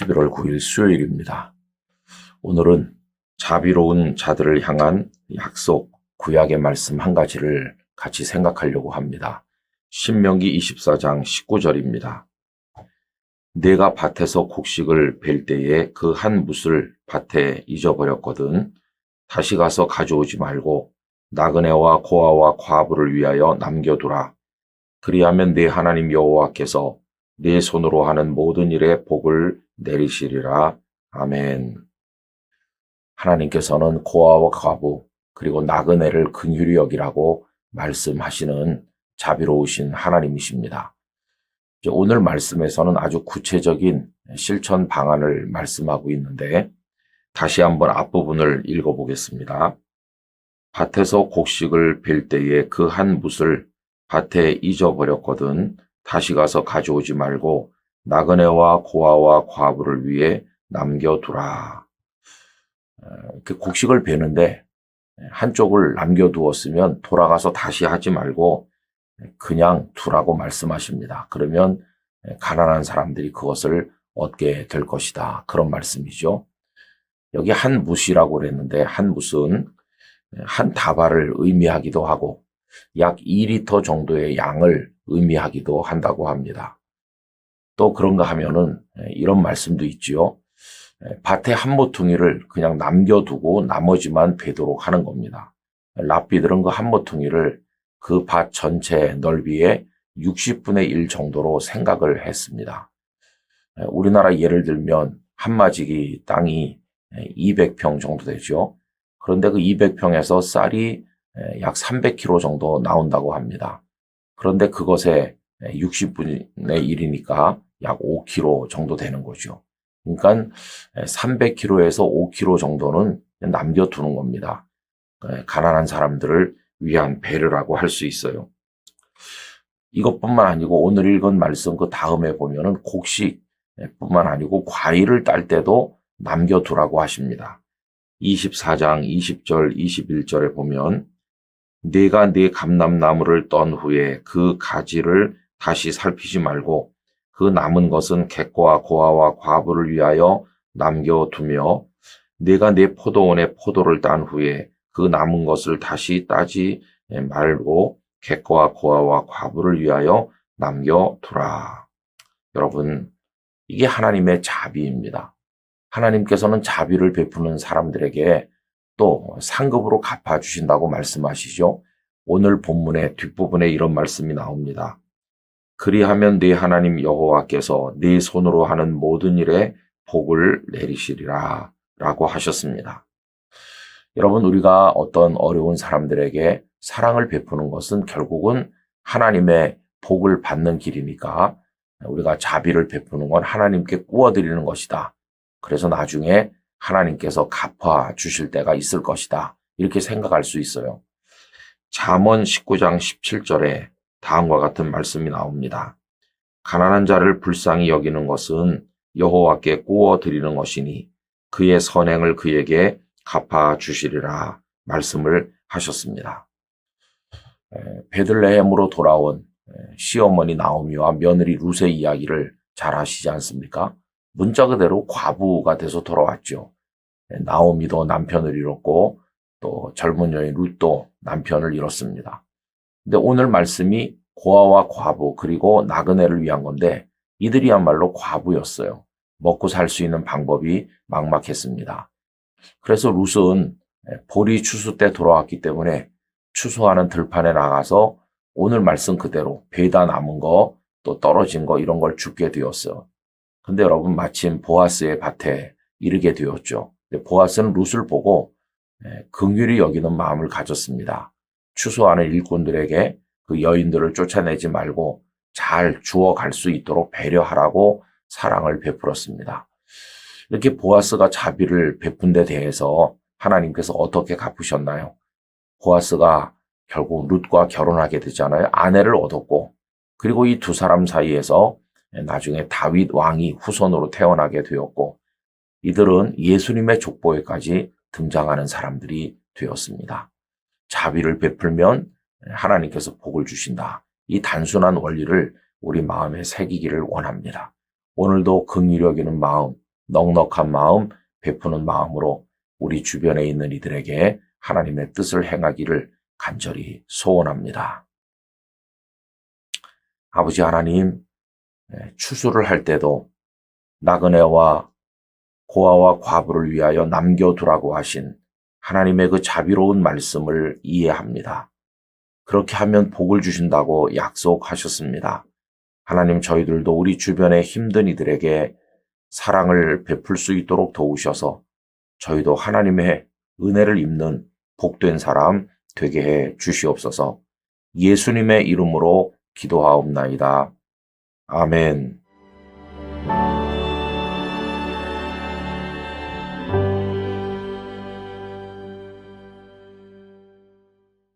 11월 9일 수요일입니다. 오늘은 자비로운 자들을 향한 약속, 구약의 말씀 한 가지를 같이 생각하려고 합니다. 신명기 24장 19절입니다. 내가 밭에서 곡식을 벨 때에 그 한 뭇을 밭에 잊어버렸거든 다시 가서 가져오지 말고 나그네와 고아와 과부를 위하여 남겨두라. 그리하면 내 하나님 여호와께서 내 손으로 하는 모든 일에 복을 내리시리라. 아멘. 하나님께서는 고아와 과부 그리고 나그네를 긍휼히 여기라고 말씀하시는 자비로우신 하나님이십니다. 오늘 말씀에서는 아주 구체적인 실천 방안을 말씀하고 있는데 다시 한번 앞부분을 읽어보겠습니다. 밭에서 곡식을 벨 때에 그 한 뭇을 밭에 잊어버렸거든 다시 가서 가져오지 말고 나그네와 고아와 과부를 위해 남겨두라. 곡식을 베는데 한쪽을 남겨두었으면 돌아가서 다시 하지 말고 그냥 두라고 말씀하십니다. 그러면 가난한 사람들이 그것을 얻게 될 것이다. 그런 말씀이죠. 여기 한 뭇이라고 그랬는데 한 뭇은 한 다발을 의미하기도 하고 약 2리터 정도의 양을 의미하기도 한다고 합니다. 또 그런가 하면은 이런 말씀도 있지요. 밭에 한 모퉁이를 그냥 남겨두고 나머지만 베도록 하는 겁니다. 랍비들은 그 한 모퉁이를 그 밭 전체 넓이의 60분의 1 정도로 생각을 했습니다. 우리나라 예를 들면 한마지기 땅이 200평 정도 되죠. 그런데 그 200평에서 쌀이 약 300kg 정도 나온다고 합니다. 그런데 그것의 60분의 1이니까 약 5kg 정도 되는 거죠. 그러니까 300kg에서 5kg 정도는 남겨두는 겁니다. 가난한 사람들을 위한 배려라고 할 수 있어요. 이것뿐만 아니고 오늘 읽은 말씀 그 다음에 보면은 곡식뿐만 아니고 과일을 딸 때도 남겨두라고 하십니다. 24장 20절 21절에 보면 네가 네 감람나무를 떤 후에 그 가지를 다시 살피지 말고 그 남은 것은 객과 고아와 과부를 위하여 남겨두며 네가 네 포도원에 포도를 딴 후에 그 남은 것을 다시 따지 말고 객과 고아와 과부를 위하여 남겨두라. 여러분, 이게 하나님의 자비입니다. 하나님께서는 자비를 베푸는 사람들에게 또 상급으로 갚아주신다고 말씀하시죠. 오늘 본문의 뒷부분에 이런 말씀이 나옵니다. 그리하면 네 하나님 여호와께서 네 손으로 하는 모든 일에 복을 내리시리라 라고 하셨습니다. 여러분, 우리가 어떤 어려운 사람들에게 사랑을 베푸는 것은 결국은 하나님의 복을 받는 길이니까 우리가 자비를 베푸는 건 하나님께 구워드리는 것이다. 그래서 나중에 하나님께서 갚아 주실 때가 있을 것이다. 이렇게 생각할 수 있어요. 잠언 19장 17절에 다음과 같은 말씀이 나옵니다. 가난한 자를 불쌍히 여기는 것은 여호와께 구워 드리는 것이니 그의 선행을 그에게 갚아 주시리라 말씀을 하셨습니다. 베들레헴으로 돌아온 시어머니 나오미와 며느리 룻의 이야기를 잘 아시지 않습니까? 문자 그대로 과부가 돼서 돌아왔죠. 나오미도 남편을 잃었고 또 젊은 여인 룻도 남편을 잃었습니다. 근데 오늘 말씀이 고아와 과부 그리고 나그네를 위한 건데 이들이야말로 과부였어요. 먹고 살 수 있는 방법이 막막했습니다. 그래서 룻은 보리 추수 때 돌아왔기 때문에 추수하는 들판에 나가서 오늘 말씀 그대로 배다 남은 거 또 떨어진 거 이런 걸 줍게 되었어요. 근데 여러분 마침 보아스의 밭에 이르게 되었죠. 보아스는 룻을 보고 긍휼히 여기는 마음을 가졌습니다. 추수하는 일꾼들에게 그 여인들을 쫓아내지 말고 잘 주워갈 수 있도록 배려하라고 사랑을 베풀었습니다. 이렇게 보아스가 자비를 베푼 데 대해서 하나님께서 어떻게 갚으셨나요? 보아스가 결국 룻과 결혼하게 되잖아요. 아내를 얻었고 그리고 이 두 사람 사이에서 나중에 다윗 왕이 후손으로 태어나게 되었고 이들은 예수님의 족보에까지 등장하는 사람들이 되었습니다. 자비를 베풀면 하나님께서 복을 주신다. 이 단순한 원리를 우리 마음에 새기기를 원합니다. 오늘도 긍휼히 여기는 마음, 넉넉한 마음, 베푸는 마음으로 우리 주변에 있는 이들에게 하나님의 뜻을 행하기를 간절히 소원합니다. 아버지 하나님, 추수를 할 때도 나그네와 고아와 과부를 위하여 남겨두라고 하신 하나님의 그 자비로운 말씀을 이해합니다. 그렇게 하면 복을 주신다고 약속하셨습니다. 하나님, 저희들도 우리 주변에 힘든 이들에게 사랑을 베풀 수 있도록 도우셔서 저희도 하나님의 은혜를 입는 복된 사람 되게 해 주시옵소서. 예수님의 이름으로 기도하옵나이다. 아멘.